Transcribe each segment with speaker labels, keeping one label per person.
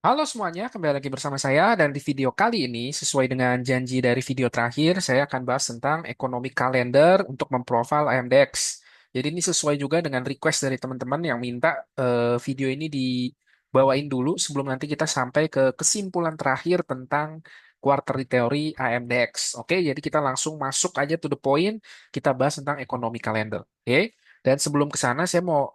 Speaker 1: Halo semuanya, kembali lagi bersama saya dan di video kali ini sesuai dengan janji dari video terakhir, saya akan bahas tentang ekonomi kalender untuk memprofil AMDX. Jadi ini sesuai juga dengan request dari teman-teman yang minta video ini dibawain dulu sebelum nanti kita sampai ke kesimpulan terakhir tentang quarterly theory AMDX. Oke, jadi kita langsung masuk aja to the point, kita bahas tentang ekonomi kalender. Oke. Dan sebelum ke sana, saya mau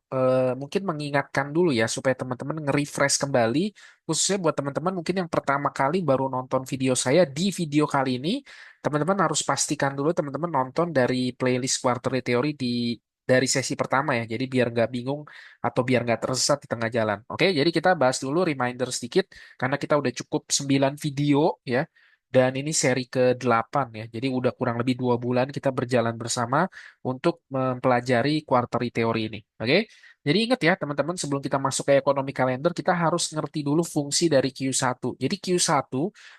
Speaker 1: mungkin mengingatkan dulu ya supaya teman-teman nge-refresh kembali khususnya buat teman-teman mungkin yang pertama kali baru nonton video saya di video kali ini, teman-teman harus pastikan dulu teman-teman nonton dari playlist Quarterly Theory dari sesi pertama ya. Jadi biar nggak bingung atau biar nggak tersesat di tengah jalan. Oke, jadi kita bahas dulu reminder sedikit karena kita udah cukup 9 video ya. Dan ini seri ke-8 ya. Jadi udah kurang lebih 2 bulan kita berjalan bersama untuk mempelajari quarterly teori ini. Oke? Jadi ingat ya teman-teman sebelum kita masuk ke ekonomi kalender kita harus ngerti dulu fungsi dari Q1. Jadi Q1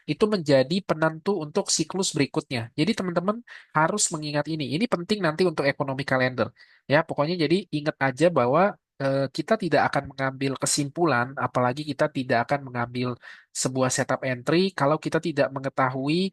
Speaker 1: itu menjadi penentu untuk siklus berikutnya. Jadi teman-teman harus mengingat ini. Ini penting nanti untuk ekonomi kalender. Ya, pokoknya jadi ingat aja bahwa kita tidak akan mengambil kesimpulan, apalagi kita tidak akan mengambil sebuah setup entry kalau kita tidak mengetahui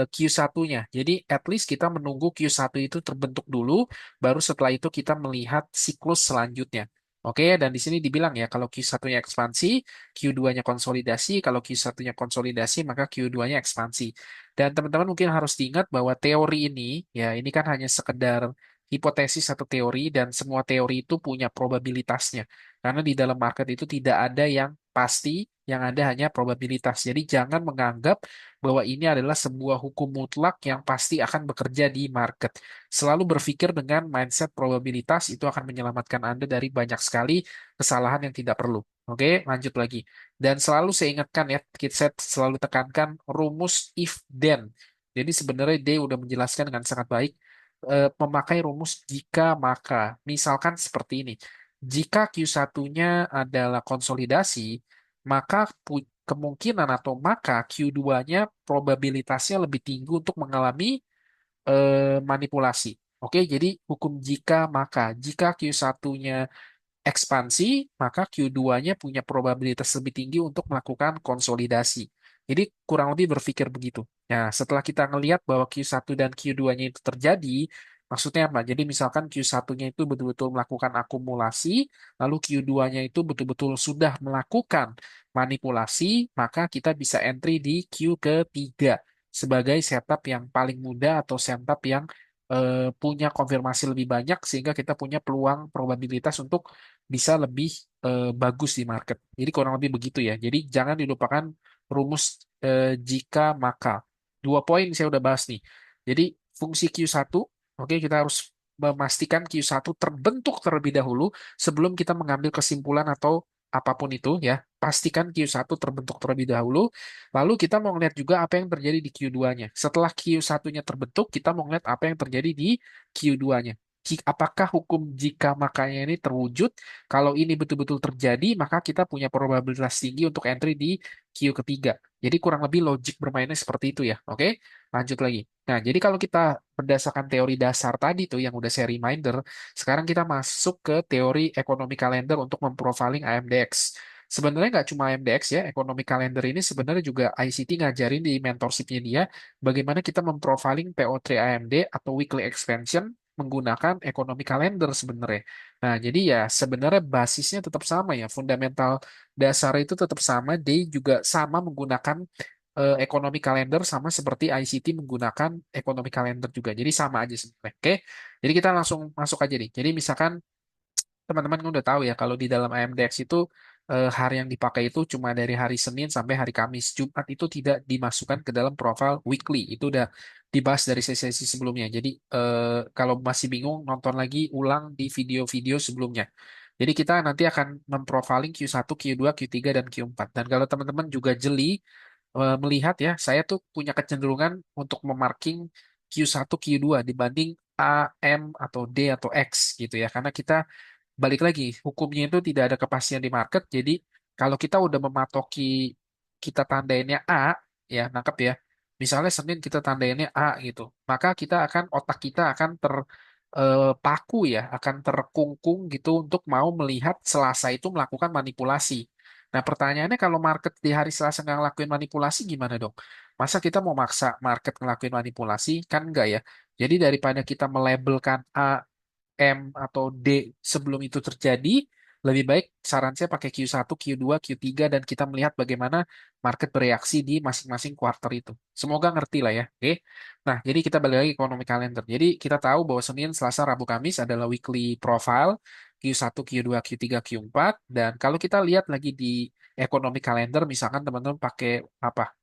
Speaker 1: Q1-nya. Jadi at least kita menunggu Q1 itu terbentuk dulu, baru setelah itu kita melihat siklus selanjutnya. Oke, dan di sini dibilang ya, kalau Q1-nya ekspansi, Q2-nya konsolidasi, kalau Q1-nya konsolidasi, maka Q2-nya ekspansi. Dan teman-teman mungkin harus diingat bahwa teori ini, ya ini kan hanya sekedar hipotesis atau teori, dan semua teori itu punya probabilitasnya. Karena di dalam market itu tidak ada yang pasti, yang ada hanya probabilitas. Jadi jangan menganggap bahwa ini adalah sebuah hukum mutlak yang pasti akan bekerja di market. Selalu berpikir dengan mindset probabilitas itu akan menyelamatkan Anda dari banyak sekali kesalahan yang tidak perlu. Oke, lanjut lagi. Dan selalu saya ingatkan ya, saya selalu tekankan rumus if then. Jadi sebenarnya D udah menjelaskan dengan sangat baik memakai rumus jika maka. Misalkan seperti ini. Jika Q1-nya adalah konsolidasi, maka kemungkinan atau maka Q2-nya probabilitasnya lebih tinggi untuk mengalami manipulasi. Oke, jadi hukum jika maka. Jika Q1-nya ekspansi, maka Q2-nya punya probabilitas lebih tinggi untuk melakukan konsolidasi. Jadi kurang lebih berpikir begitu. Nah, setelah kita ngelihat bahwa Q1 dan Q2-nya itu terjadi, maksudnya apa? Jadi misalkan Q1-nya itu betul-betul melakukan akumulasi, lalu Q2-nya itu betul-betul sudah melakukan manipulasi, maka kita bisa entry di Q ketiga sebagai setup yang paling mudah atau setup yang punya konfirmasi lebih banyak sehingga kita punya peluang probabilitas untuk bisa lebih bagus di market. Jadi kurang lebih begitu ya. Jadi jangan dilupakan rumus jika maka. 2 poin saya udah bahas nih. Jadi fungsi Q1, oke kita harus memastikan Q1 terbentuk terlebih dahulu sebelum kita mengambil kesimpulan atau apapun itu ya. Pastikan Q1 terbentuk terlebih dahulu. Lalu kita mau ngeliat juga apa yang terjadi di Q2-nya. Setelah Q1-nya terbentuk, kita mau ngeliat apa yang terjadi di Q2-nya. Apakah hukum jika makanya ini terwujud? Kalau ini betul-betul terjadi, maka kita punya probabilitas tinggi untuk entry di Q ketiga. Jadi kurang lebih logik bermainnya seperti itu ya. Oke, lanjut lagi. Nah, jadi kalau kita berdasarkan teori dasar tadi tuh yang udah saya reminder, sekarang kita masuk ke teori ekonomi kalender untuk memprofiling AMDX. Sebenarnya nggak cuma AMDX ya, ekonomi kalender ini sebenarnya juga ICT ngajarin di mentorshipnya dia bagaimana kita memprofiling PO3 AMD atau weekly expansion menggunakan ekonomi kalender sebenarnya. Nah, jadi ya sebenarnya basisnya tetap sama ya, fundamental dasar itu tetap sama, dia juga sama menggunakan ekonomi kalender sama seperti ICT menggunakan ekonomi kalender juga. Jadi sama aja sebenarnya. Oke. Jadi kita langsung masuk aja nih. Jadi misalkan teman-teman kan udah tahu ya kalau di dalam AMDX itu hari yang dipakai itu cuma dari hari Senin sampai hari Kamis. Jumat itu tidak dimasukkan ke dalam profile weekly. Itu udah dibahas dari sesi-sesi sebelumnya. Jadi kalau masih bingung nonton lagi ulang di video-video sebelumnya. Jadi kita nanti akan memprofiling Q1, Q2, Q3, dan Q4. Dan kalau teman-teman juga jeli melihat ya, saya tuh punya kecenderungan untuk memarking Q1, Q2 dibanding A, M, atau D, atau X gitu ya. Karena kita balik lagi, hukumnya itu tidak ada kepastian di market. Jadi kalau kita udah mematoki kita tandainnya A, ya nangkep ya. Misalnya Senin kita tandainnya A gitu, maka kita akan otak kita akan terpaku ya, akan terkungkung gitu untuk mau melihat Selasa itu melakukan manipulasi. Nah, pertanyaannya kalau market di hari Selasa nggak ngelakuin manipulasi gimana dong? Masa kita mau maksa market ngelakuin manipulasi? Kan enggak ya. Jadi daripada kita melabelkan A, M, atau D sebelum itu terjadi, lebih baik saran saya pakai Q1, Q2, Q3, dan kita melihat bagaimana market bereaksi di masing-masing quarter itu. Semoga ngerti lah ya. Oke. Nah, jadi kita balik lagi ke economic calendar. Jadi kita tahu bahwa Senin, Selasa, Rabu, Kamis adalah weekly profile. Q1, Q2, Q3, Q4. Dan kalau kita lihat lagi di economic calendar, misalkan teman-teman pakai apa?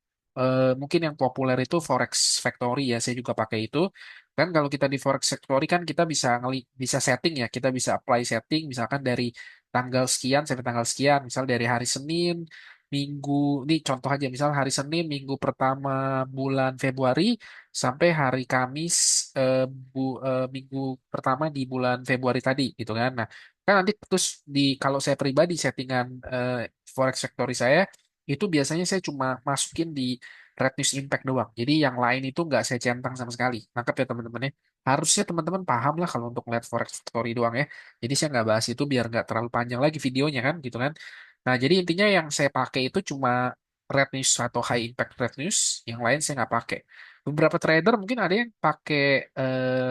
Speaker 1: Mungkin yang populer itu Forex Factory ya, saya juga pakai itu. Kan kalau kita di Forex Factory kan kita bisa bisa setting ya, kita bisa apply setting misalkan dari tanggal sekian sampai tanggal sekian, misal dari hari Senin, Minggu, ini contoh aja, misal hari Senin Minggu pertama bulan Februari sampai hari Kamis eh, Minggu pertama di bulan Februari tadi gitu kan. Nah, kan nanti terus di kalau saya pribadi settingan Forex Factory saya itu biasanya saya cuma masukin di Red News Impact doang. Jadi yang lain itu nggak saya centang sama sekali. Nangkep ya teman-teman ya. Harusnya teman-teman paham lah kalau untuk melihat Forex Factory doang ya. Jadi saya nggak bahas itu biar nggak terlalu panjang lagi videonya kan gitu kan. Nah jadi intinya yang saya pakai itu cuma Red News atau High Impact Red News. Yang lain saya nggak pakai. Beberapa trader mungkin ada yang pakai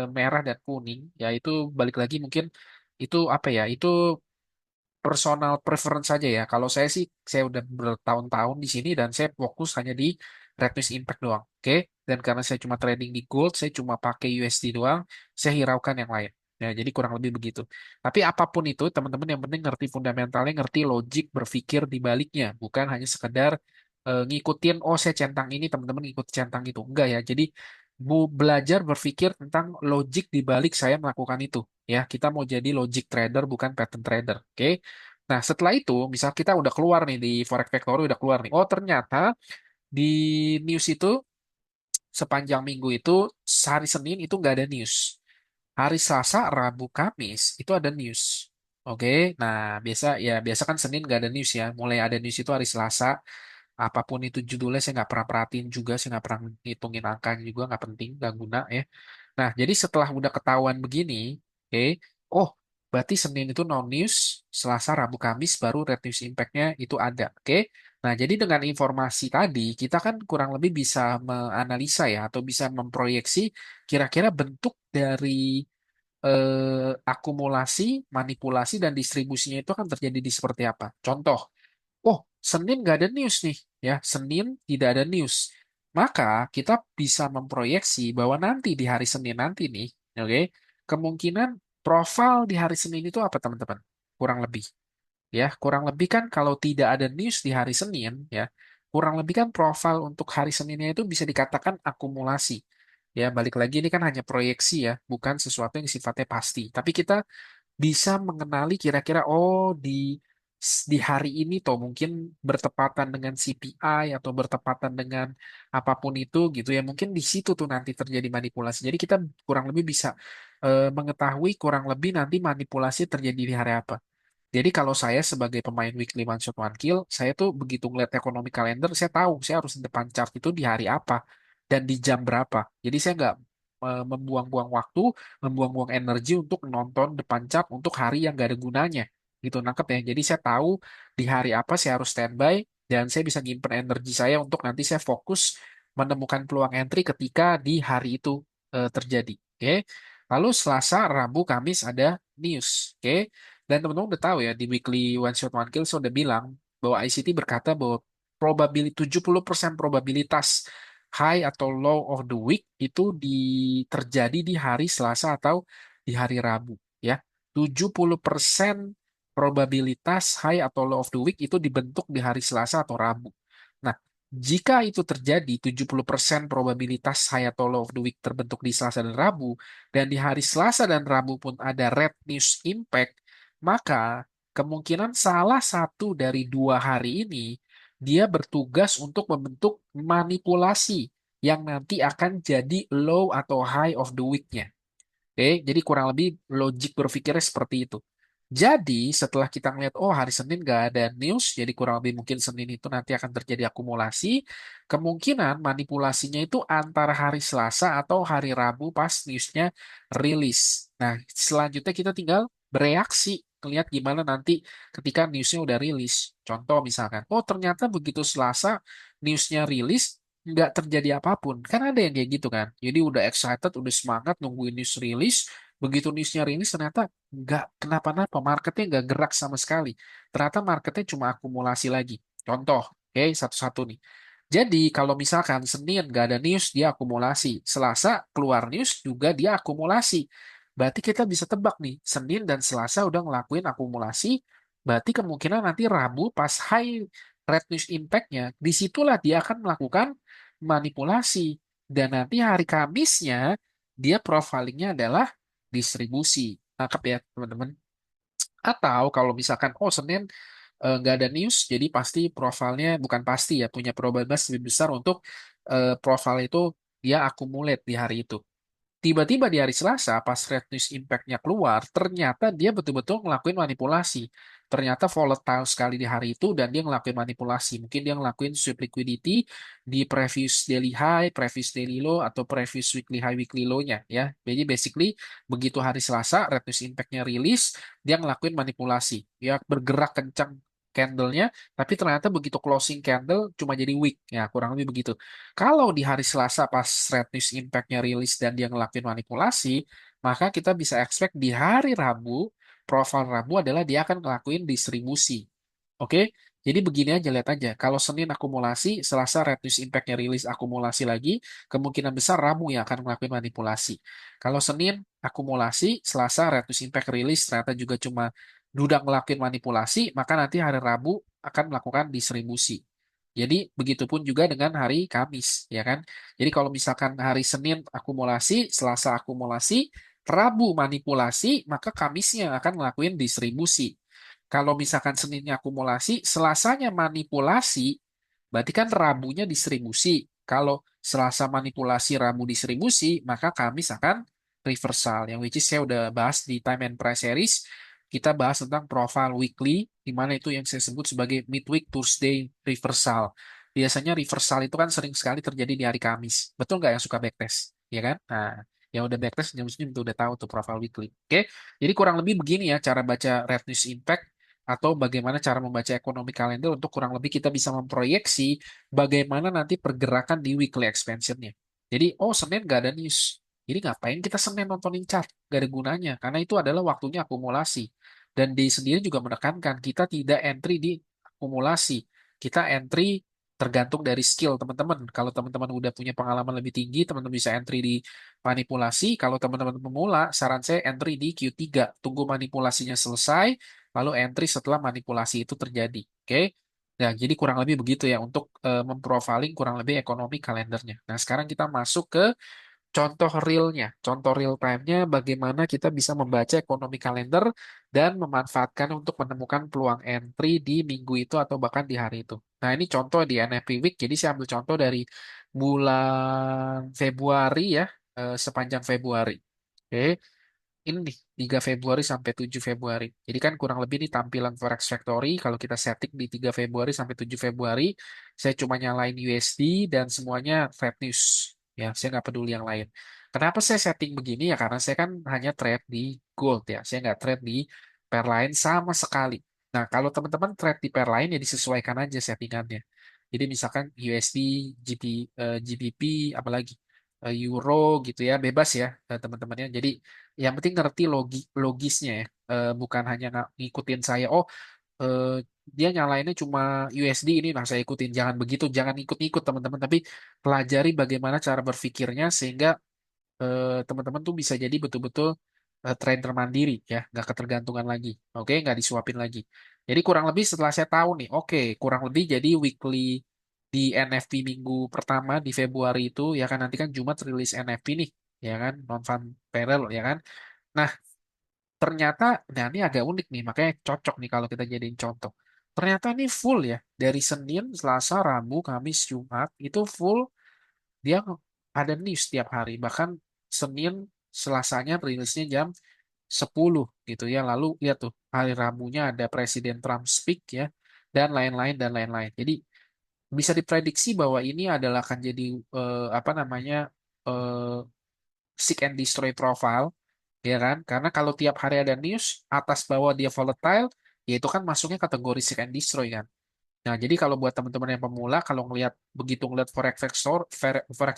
Speaker 1: merah dan kuning. Ya itu balik lagi mungkin itu apa ya? Itu personal preference saja ya. Kalau saya sih, saya udah bertahun-tahun di sini dan saya fokus hanya di Red Wings Impact doang. Oke. Dan karena saya cuma trading di gold, saya cuma pakai USD doang, saya hiraukan yang lain. Ya, jadi kurang lebih begitu. Tapi apapun itu, teman-teman yang penting ngerti fundamentalnya, ngerti logik berpikir di baliknya. Bukan hanya sekedar ngikutin, oh saya centang ini, teman-teman ngikut centang itu. Enggak ya. Jadi belajar berpikir tentang logik di balik saya melakukan itu. Ya, kita mau jadi logic trader bukan pattern trader. Oke. Nah, setelah itu, misal kita udah keluar nih di Forex Factory udah keluar nih. Oh, ternyata di news itu sepanjang minggu itu hari Senin itu nggak ada news. Hari Selasa, Rabu, Kamis itu ada news. Oke. Nah, biasa kan Senin nggak ada news ya. Mulai ada news itu hari Selasa. Apapun itu judulnya saya nggak pernah perhatiin juga, saya nggak pernah ngitungin angkanya juga, nggak penting, nggak guna ya. Nah, jadi setelah udah ketahuan begini, oke, oh, berarti Senin itu no news, Selasa, Rabu, Kamis baru Red News Impact-nya itu ada, oke. Nah, jadi dengan informasi tadi, kita kan kurang lebih bisa menganalisa ya, atau bisa memproyeksi kira-kira bentuk dari akumulasi, manipulasi, dan distribusinya itu akan terjadi di seperti apa. Contoh, oh, Senin nggak ada news nih, ya. Senin tidak ada news. Maka kita bisa memproyeksi bahwa nanti di hari Senin nanti nih, oke, kemungkinan profil di hari Senin itu apa teman-teman? Kurang lebih, ya. Kurang lebih kan kalau tidak ada news di hari Senin, ya, kurang lebih kan profil untuk hari Seninnya itu bisa dikatakan akumulasi. Ya, balik lagi ini kan hanya proyeksi ya, bukan sesuatu yang sifatnya pasti. Tapi kita bisa mengenali kira-kira oh di hari ini toh mungkin bertepatan dengan CPI atau bertepatan dengan apapun itu gitu ya mungkin di situ tuh nanti terjadi manipulasi jadi kita kurang lebih bisa mengetahui kurang lebih nanti manipulasi terjadi di hari apa. Jadi kalau saya sebagai pemain weekly one shot one kill, saya tuh begitu ngeliat ekonomi kalender, saya tahu saya harus di depan chart itu di hari apa dan di jam berapa. Jadi saya nggak membuang-buang waktu, membuang-buang energi untuk nonton depan chart untuk hari yang nggak ada gunanya. Gitu, nangkep ya. Jadi saya tahu di hari apa saya harus standby dan saya bisa nyimpen energi saya untuk nanti saya fokus menemukan peluang entry ketika di hari itu terjadi. Oke. Lalu Selasa, Rabu, Kamis ada news. Oke. Dan teman-teman udah tahu ya di weekly one shot one kill saya udah bilang bahwa ICT berkata bahwa 70% probabilitas high atau low of the week itu terjadi di hari Selasa atau di hari Rabu ya. 70% probabilitas high atau low of the week itu dibentuk di hari Selasa atau Rabu. Nah, jika itu terjadi 70% probabilitas high atau low of the week terbentuk di Selasa dan Rabu dan di hari Selasa dan Rabu pun ada red news impact maka kemungkinan salah satu dari dua hari ini dia bertugas untuk membentuk manipulasi yang nanti akan jadi low atau high of the week-nya. Oke, jadi kurang lebih logik berpikirnya seperti itu. Jadi setelah kita ngeliat, oh hari Senin nggak ada news, jadi kurang lebih mungkin Senin itu nanti akan terjadi akumulasi. Kemungkinan manipulasinya itu antara hari Selasa atau hari Rabu pas newsnya rilis. Nah, selanjutnya kita tinggal bereaksi. ngelihat gimana nanti ketika newsnya udah rilis. Contoh misalkan, oh ternyata begitu Selasa newsnya rilis, nggak terjadi apapun. Kan ada yang kayak gitu kan. Jadi udah excited, udah semangat nungguin news rilis. Begitu newsnya rilis ternyata nggak kenapa-napa, marketnya nggak gerak sama sekali. Ternyata marketnya cuma akumulasi lagi. Contoh, oke, satu-satu nih. Jadi kalau misalkan Senin nggak ada news, dia akumulasi. Selasa keluar news juga dia akumulasi. Berarti kita bisa tebak nih, Senin dan Selasa udah ngelakuin akumulasi. Berarti kemungkinan nanti Rabu pas high red news impact-nya, disitulah dia akan melakukan manipulasi. Dan nanti hari Kamisnya, dia profilingnya adalah distribusi. Tangkap ya teman-teman. Atau kalau misalkan, oh Senin nggak ada news, jadi pasti profilnya bukan pasti ya punya probabilitas lebih besar untuk profil itu dia accumulate di hari itu. Tiba-tiba di hari Selasa, pas Red News Impact-nya keluar, ternyata dia betul-betul ngelakuin manipulasi. Ternyata volatile sekali di hari itu dan dia ngelakuin manipulasi. Mungkin dia ngelakuin sweep liquidity di previous daily high, previous daily low, atau previous weekly high, weekly low-nya. Ya. Jadi basically, begitu hari Selasa, Red News Impact-nya rilis, dia ngelakuin manipulasi. Dia bergerak kencang candle-nya, tapi ternyata begitu closing candle cuma jadi wick. Ya, kurang lebih begitu. Kalau di hari Selasa pas Red News Impact-nya rilis dan dia ngelakuin manipulasi, maka kita bisa expect di hari Rabu, profil Rabu adalah dia akan ngelakuin distribusi. Oke? Jadi begini aja, lihat aja. Kalau Senin akumulasi, Selasa Red News Impact-nya rilis akumulasi lagi, kemungkinan besar Rabu yang akan ngelakuin manipulasi. Kalau Senin akumulasi, Selasa Red News Impact rilis, ternyata juga cuma dudak ngelakuin manipulasi, maka nanti hari Rabu akan melakukan distribusi. Jadi begitupun juga dengan hari Kamis, ya kan? Jadi kalau misalkan hari Senin akumulasi, Selasa akumulasi, Rabu manipulasi, maka Kamisnya akan ngelakuin distribusi. Kalau misalkan Seninnya akumulasi, Selasanya manipulasi, berarti kan Rabunya distribusi. Kalau Selasa manipulasi, Rabu distribusi, maka Kamis akan reversal. Yang which is saya udah bahas di Time and Price Series. Kita bahas tentang profile weekly, di mana itu yang saya sebut sebagai midweek Thursday reversal. Biasanya reversal itu kan sering sekali terjadi di hari Kamis. Betul nggak yang suka backtest? Ya kan? Nah, yang udah backtest, jam segini udah tahu tuh profile weekly. Oke, jadi kurang lebih begini ya cara baca Red News Impact atau bagaimana cara membaca ekonomi kalender untuk kurang lebih kita bisa memproyeksi bagaimana nanti pergerakan di weekly expansionnya. Jadi, oh Senin nggak ada news. Jadi ngapain kita Senin nontonin chart? Gak ada gunanya, karena itu adalah waktunya akumulasi. Dan di sendiri juga menekankan kita tidak entry di akumulasi. Kita entry tergantung dari skill teman-teman. Kalau teman-teman udah punya pengalaman lebih tinggi, teman-teman bisa entry di manipulasi. Kalau teman-teman pemula, saran saya entry di Q3. Tunggu manipulasinya selesai, lalu entry setelah manipulasi itu terjadi. Oke? Nah, jadi kurang lebih begitu ya untuk memprofiling kurang lebih ekonomi kalendernya. Nah, sekarang kita masuk ke contoh realnya, contoh real time-nya bagaimana kita bisa membaca ekonomi kalender dan memanfaatkan untuk menemukan peluang entry di minggu itu atau bahkan di hari itu. Nah, ini contoh di NFP Week, jadi saya ambil contoh dari bulan Februari ya, sepanjang Februari. Oke, ini nih 3 Februari sampai 7 Februari. Jadi kan kurang lebih ini tampilan Forex Factory kalau kita setting di 3 Februari sampai 7 Februari, saya cuma nyalain USD dan semuanya flat news. Ya, saya nggak peduli yang lain. Kenapa saya setting begini ya? Karena saya kan hanya trade di gold ya. Saya nggak trade di pair lain sama sekali. Nah, kalau teman-teman trade di pair lain ya disesuaikan aja settingannya. Jadi misalkan USD, GBP, apalagi Euro gitu ya, bebas ya teman-temannya. Jadi yang penting ngerti logisnya ya. Bukan hanya ngikutin saya. Oh, eh, dia nyalainnya cuma USD ini, nah saya ikutin. Jangan begitu, jangan ikut-ikut teman-teman. Tapi pelajari bagaimana cara berpikirnya sehingga teman-teman tuh bisa jadi betul-betul trader mandiri ya, nggak ketergantungan lagi. Oke, nggak disuapin lagi. Jadi kurang lebih setelah saya tahu nih, oke, kurang lebih jadi weekly di NFP minggu pertama di Februari itu ya kan nanti kan Jumat rilis NFP nih, ya kan, non-farm payroll ya kan. Nah, ternyata, nah ini agak unik nih, makanya cocok nih kalau kita jadiin contoh. Ternyata ini full ya, dari Senin, Selasa, Rabu, Kamis, Jumat, itu full dia ada news setiap hari. Bahkan Senin, Selasanya rilisnya jam 10 gitu ya. Lalu lihat tuh, hari Rabunya ada Presiden Trump speak ya, dan lain-lain dan lain-lain. Jadi bisa diprediksi bahwa ini adalah akan jadi apa namanya, eh, seek and destroy profile ya kan? Karena kalau tiap hari ada news, atas bawah dia volatile, ya itu kan masuknya kategori seek and destroy kan. Nah, jadi kalau buat teman-teman yang pemula, kalau begitu ngelihat Forex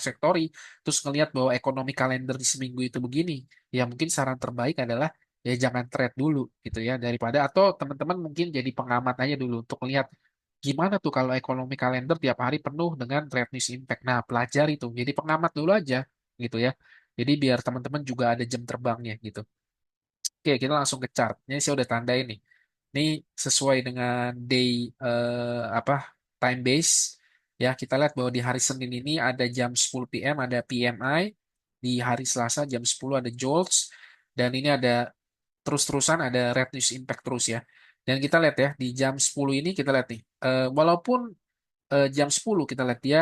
Speaker 1: Factory, terus ngelihat bahwa ekonomi kalender di seminggu itu begini, ya mungkin saran terbaik adalah ya jangan trade dulu gitu ya, daripada atau teman-teman mungkin jadi pengamat aja dulu untuk lihat gimana tuh kalau ekonomi kalender tiap hari penuh dengan trade news impact. Nah, pelajari tuh, jadi pengamat dulu aja gitu ya. Jadi biar teman-teman juga ada jam terbangnya gitu. Oke, kita langsung ke chart. Ini saya udah tandain nih. Ini sesuai dengan apa time base. Ya, kita lihat bahwa di hari Senin ini ada jam 10 PM ada PMI, di hari Selasa jam 10 ada JOLTS, dan ini ada terus-terusan ada red news impact terus ya. Dan kita lihat ya di jam 10 ini kita lihat nih, walaupun jam 10 kita lihat dia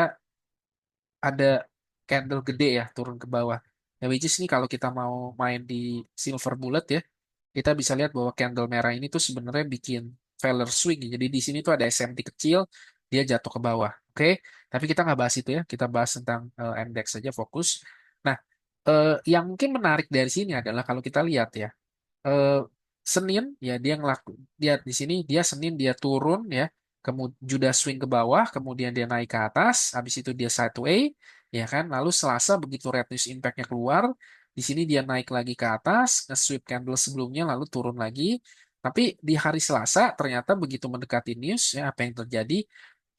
Speaker 1: ada candle gede ya turun ke bawah. Ya, which is nih kalau kita mau main di silver bullet ya, kita bisa lihat bahwa candle merah ini tuh sebenarnya bikin failure swing. Jadi di sini tuh ada SMT kecil, dia jatuh ke bawah. Oke, tapi kita nggak bahas itu ya. Kita bahas tentang MDX saja fokus. Nah, yang mungkin menarik dari sini adalah kalau kita lihat ya, eh, Senin ya dia di sini dia Senin dia turun ya, kemudian Judah swing ke bawah, kemudian dia naik ke atas, habis itu dia sideway ya kan, lalu Selasa begitu red news impact-nya keluar, di sini dia naik lagi ke atas, nge-sweep candle sebelumnya lalu turun lagi, tapi di hari Selasa ternyata begitu mendekati news ya apa yang terjadi,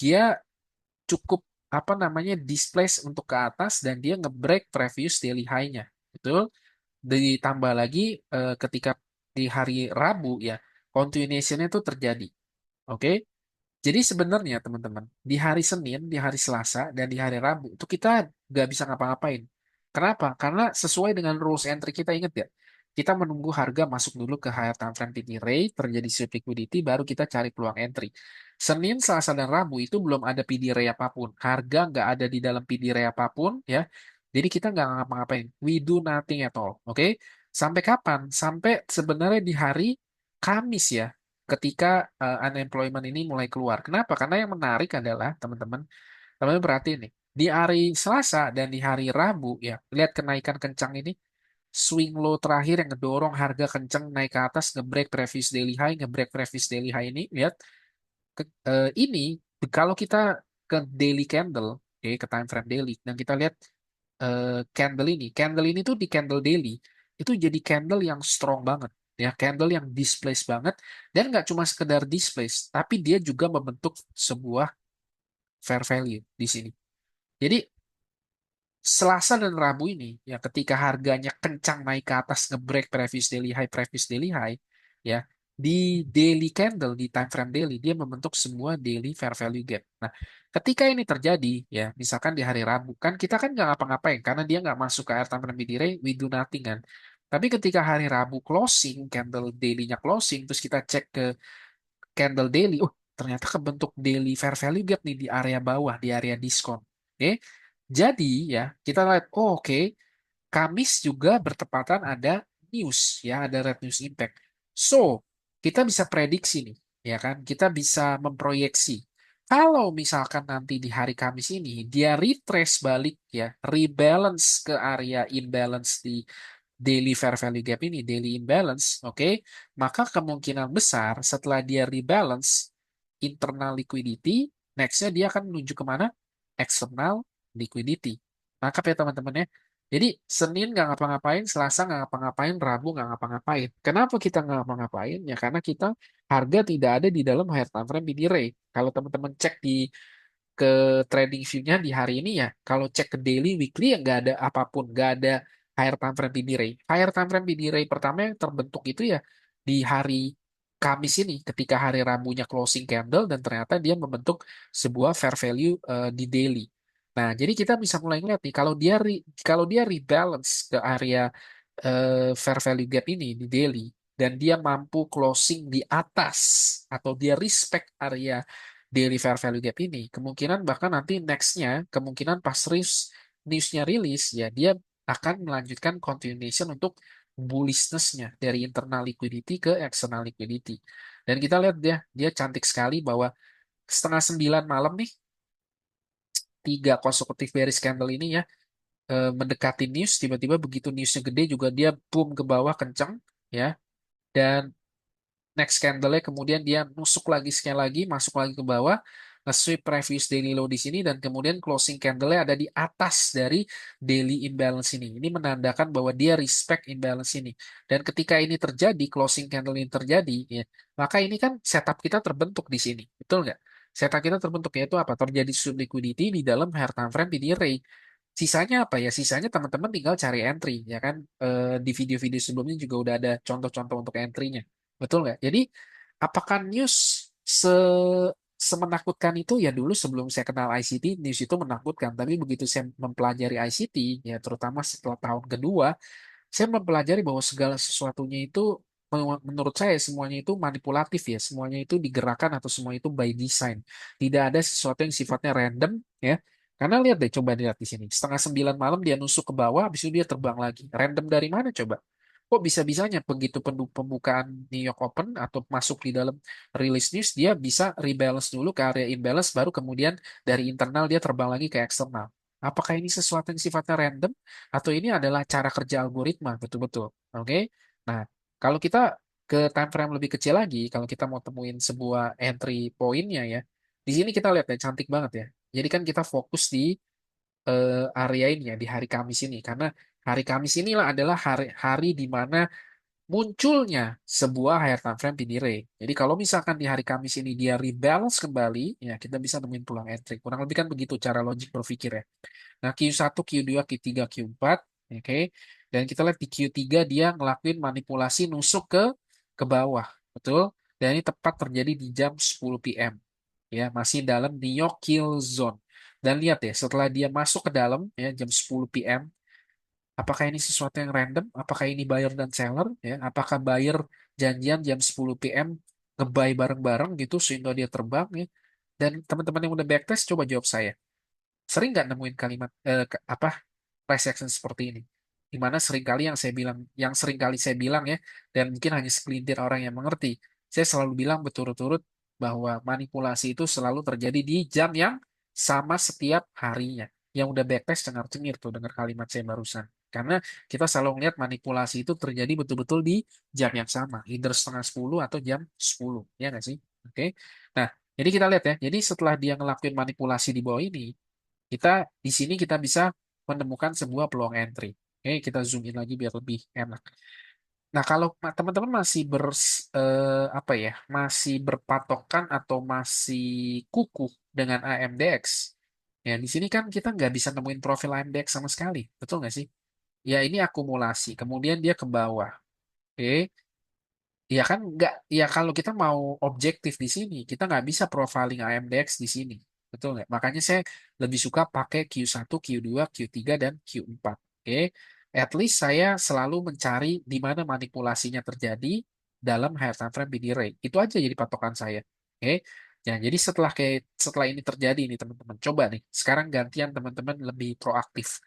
Speaker 1: dia cukup apa namanya displace untuk ke atas dan dia nge-break previous daily high-nya. Betul? Ditambah lagi ketika di hari Rabu ya, continuation-nya itu terjadi. Oke? Jadi sebenarnya teman-teman, di hari Senin, di hari Selasa, dan di hari Rabu, itu kita nggak bisa ngapa-ngapain. Kenapa? Karena sesuai dengan rules entry kita, ingat ya, kita menunggu harga masuk dulu ke higher time frame PD rate, terjadi sweep liquidity, baru kita cari peluang entry. Senin, Selasa, dan Rabu itu belum ada PD rate apapun. Harga nggak ada di dalam PD rate apapun, ya. Jadi kita nggak ngapa-ngapain. We do nothing at all. Oke? Sampai kapan? Sampai sebenarnya di hari Kamis ya ketika unemployment ini mulai keluar. Kenapa? Karena yang menarik adalah teman-teman perhatiin nih, di hari Selasa dan di hari Rabu ya, lihat kenaikan kencang ini, swing low terakhir yang ngedorong harga kencang naik ke atas, ngebreak previous daily high, ngebreak previous daily high ini, lihat ini kalau kita ke daily candle, oke, ke time frame daily, dan kita lihat candle ini tuh di candle daily itu jadi candle yang strong banget ya, candle yang displace banget dan nggak cuma sekedar displace tapi dia juga membentuk sebuah fair value di sini. Jadi Selasa dan Rabu ini ya ketika harganya kencang naik ke atas nge-break previous daily high ya, di daily candle di time frame daily dia membentuk semua daily fair value gap. Nah, ketika ini terjadi ya misalkan di hari Rabu kan kita kan nggak ngapa-ngapain karena dia nggak masuk ke air time frame delay, we do nothing kan. Tapi ketika hari Rabu closing candle daily-nya closing terus kita cek ke candle daily, oh ternyata kebentuk daily fair value gap nih di area bawah, di area diskon. Oke, jadi ya kita lihat, oh oke, Kamis juga bertepatan ada news, ya ada red news impact. So kita bisa prediksi nih, ya kan? Kita bisa memproyeksi. Kalau misalkan nanti di hari Kamis ini dia retrace balik ya, rebalance ke area imbalance di daily fair value gap ini, daily imbalance, oke, maka kemungkinan besar setelah dia rebalance internal liquidity, nextnya dia akan menuju kemana? External liquidity. Nangkap ya teman-teman ya. Jadi Senin nggak ngapa-ngapain, Selasa nggak ngapa-ngapain, Rabu nggak ngapa-ngapain. Kenapa kita nggak ngapa-ngapain? Ya karena kita harga tidak ada di dalam higher time frame PD rate. Kalau teman-teman cek ke trading view-nya di hari ini ya, kalau cek ke daily, weekly ya nggak ada apapun, nggak ada higher time frame PD rate. Higher time frame PD rate pertama yang terbentuk itu ya di hari Kamis ini, ketika hari Rabunya closing candle dan ternyata dia membentuk sebuah fair value di daily. Nah, jadi kita bisa mulai ngeliat nih, kalau dia rebalance ke area fair value gap ini di daily dan dia mampu closing di atas atau dia respect area daily fair value gap ini, kemungkinan bahkan nanti nextnya, kemungkinan pas newsnya rilis, ya dia akan melanjutkan continuation untuk bullishness-nya dari internal liquidity ke external liquidity. Dan kita lihat dia cantik sekali bahwa setengah 9 malam nih, tiga consecutive bearish candle ini ya, mendekati news, tiba-tiba begitu newsnya gede juga dia boom ke bawah kenceng, ya. Dan next candle-nya kemudian dia nusuk lagi sekali lagi, masuk lagi ke bawah, nge-sweep previous daily low di sini, dan kemudian closing candle-nya ada di atas dari daily imbalance ini. Ini menandakan bahwa dia respect imbalance ini. Dan ketika ini terjadi, closing candle ini terjadi, ya, maka ini kan setup kita terbentuk di sini. Betul nggak? Setup kita terbentuk yaitu apa? Terjadi subliquidity di dalam higher time frame PD array. Sisanya apa ya? Sisanya teman-teman tinggal cari entry, ya kan? Di video-video sebelumnya juga udah ada contoh-contoh untuk entry-nya. Betul nggak? Jadi, apakah news se semenakutkan itu? Ya dulu sebelum saya kenal ICT, news itu menakutkan. Tapi begitu saya mempelajari ICT, ya terutama setelah tahun kedua, saya mempelajari bahwa segala sesuatunya itu, menurut saya semuanya itu manipulatif ya, semuanya itu digerakkan atau semua itu by design. Tidak ada sesuatu yang sifatnya random ya. Karena lihat deh, coba lihat di sini. Setengah 9 malam dia nusuk ke bawah, habis itu dia terbang lagi. Random dari mana coba? Kok bisa-bisanya begitu pembukaan New York Open atau masuk di dalam release news, dia bisa rebalance dulu ke area imbalance, baru kemudian dari internal dia terbang lagi ke eksternal. Apakah ini sesuatu yang sifatnya random? Atau ini adalah cara kerja algoritma betul-betul. Oke. Nah, kalau kita ke time frame lebih kecil lagi, kalau kita mau temuin sebuah entry pointnya ya, di sini kita lihat ya, cantik banget ya. Jadi kan kita fokus di area ini ya, di hari Kamis ini, karena hari Kamis inilah adalah hari di mana munculnya sebuah higher time frame PD array. Jadi kalau misalkan di hari Kamis ini dia rebalance kembali, ya kita bisa nemuin peluang entry. Kurang lebih kan begitu cara logik berpikir ya. Nah, Q1, Q2, Q3, Q4, oke. Dan kita lihat di Q3 dia ngelakuin manipulasi nusuk ke bawah, betul? Dan ini tepat terjadi di jam 10 PM. Ya, masih dalam New York Kill Zone. Dan lihat ya, setelah dia masuk ke dalam ya jam 10 PM, apakah ini sesuatu yang random? Apakah ini buyer dan seller ya? Apakah buyer janjian jam 10 PM nge-buy bareng-bareng gitu sehingga dia terbang ya? Dan teman-teman yang udah backtest coba jawab saya. Sering nggak nemuin kalimat apa price action seperti ini? Dimana seringkali yang seringkali saya bilang ya, dan mungkin hanya segelintir orang yang mengerti, saya selalu bilang berturut-turut bahwa manipulasi itu selalu terjadi di jam yang sama setiap harinya. Yang udah backtest cengar-cengir tuh dengar kalimat saya barusan. Karena kita selalu melihat manipulasi itu terjadi betul-betul di jam yang sama, either setengah 10 atau jam 10, ya nggak sih? Oke. Nah, jadi kita lihat ya. Jadi setelah dia ngelakuin manipulasi di bawah ini, di sini kita bisa menemukan sebuah peluang entry. Oke, kita zoom in lagi biar lebih enak. Nah, kalau teman-teman masih apa ya, masih berpatokan atau masih kukuh dengan AMDX, ya di sini kan kita nggak bisa nemuin profil AMDX sama sekali, betul nggak sih? Ya ini akumulasi, kemudian dia ke bawah. Oke, ya kan nggak, ya kalau kita mau objektif di sini, kita nggak bisa profiling AMDX di sini. Betul nggak? Makanya saya lebih suka pakai Q1, Q2, Q3, dan Q4. Oke. At least saya selalu mencari di mana manipulasinya terjadi dalam higher time frame BD rate. Itu aja jadi patokan saya. Oke. Ya, jadi setelah ini terjadi nih teman-teman, coba nih sekarang gantian teman-teman lebih proaktif.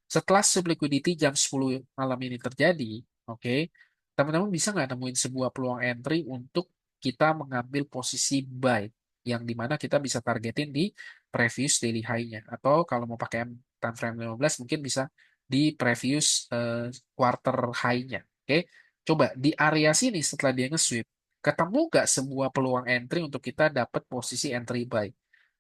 Speaker 1: Setelah subliquidity jam 10 malam ini terjadi, oke, teman-teman bisa nggak nemuin sebuah peluang entry untuk kita mengambil posisi buy yang dimana kita bisa targetin di previous daily high-nya, atau kalau mau pakai time frame 15 mungkin bisa di previous quarter high-nya. Oke, coba di area sini setelah dia nge-sweep, ketemu nggak sebuah peluang entry untuk kita dapat posisi entry buy?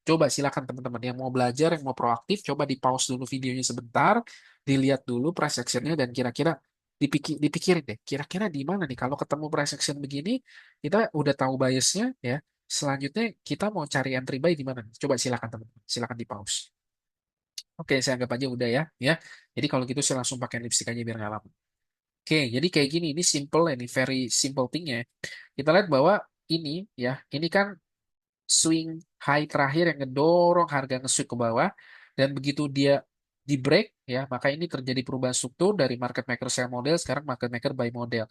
Speaker 1: Coba silakan teman-teman yang mau belajar, yang mau proaktif, coba di pause dulu videonya sebentar, dilihat dulu price actionnya, dan kira-kira dipikirin deh, kira-kira di mana nih kalau ketemu price action begini, kita udah tahu biasnya ya. Selanjutnya kita mau cari entry buy di mana? Coba silakan teman-teman, silakan di pause. Oke, saya anggap aja udah ya, ya. Jadi kalau gitu saya langsung pakai lipstick aja biar nggak lama. Oke, jadi kayak gini, ini simple, ini very simple thing ya. Kita lihat bahwa ini ya, ini kan swing high terakhir yang ngedorong harga nge-swing ke bawah, dan begitu dia di break ya, maka ini terjadi perubahan struktur dari market maker sell model sekarang market maker buy model.